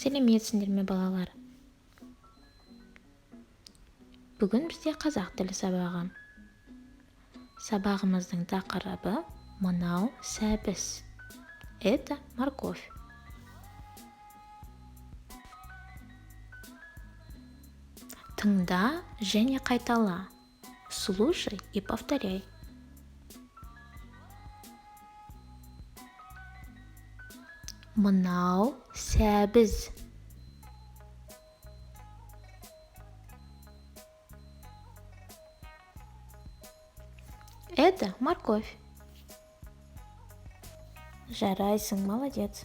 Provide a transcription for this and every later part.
Сәлеметсіңдер ме, балалар? Бүгін бізде қазақ тілі сабағы. Сабағымыздың тақырыбы мынау сәбіз. Это морковь. Тыңда және қайтала. Слушай и повторяй. Мынау сәбіз. Это морковь. Жарайсың, молодец.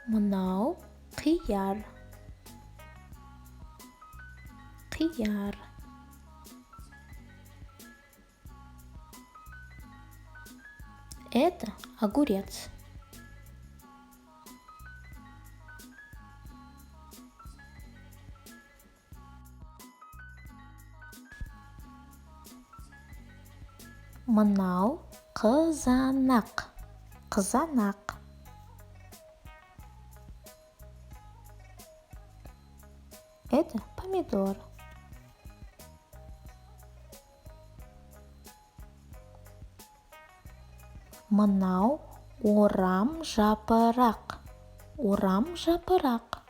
Мынау қияр. Қияр. Это огурец. Мынау қызанақ. Қызанақ. Это помидор. Мынау орам жапырақ. Орам жапырақ.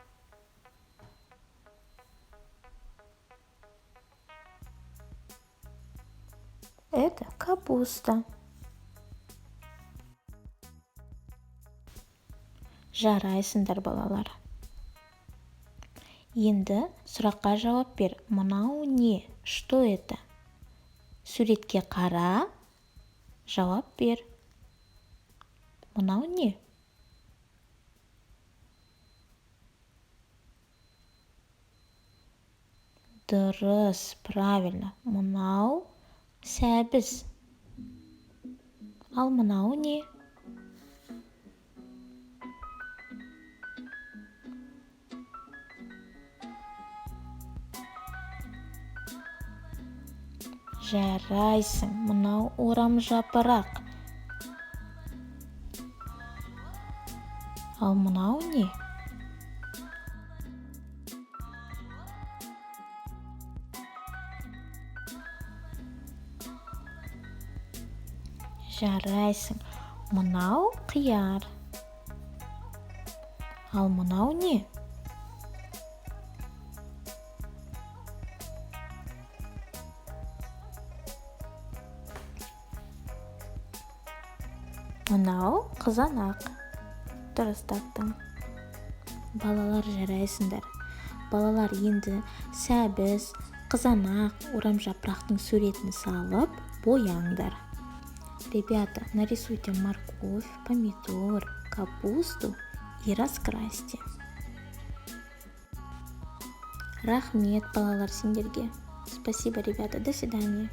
Это капуста. Жарайсыңдар, балалар. Енді сұраққа жауап бер. Мынау не? Что это? Суретке қара, жауап бер. Мынау не? Дұрыс, правильно. Мынау сәбіз. Ал мынау не? Жарайсың. Мынау орам жапырақ. Ал мынау не? Жарайсың. Мынау қияр. Ал мынау не? Мынау қызанақ. Дұрыс таптың. Балалар, жарайсыңдар. Балалар, енді сәбіз, қызанақ, орам жапырақтың суретін салып, бояңдар. Ребята, нарисуйте морковь, помидор, капусту и раскрасьте. Рахмет, балалар, сендерге. Спасибо, ребята. До свидания.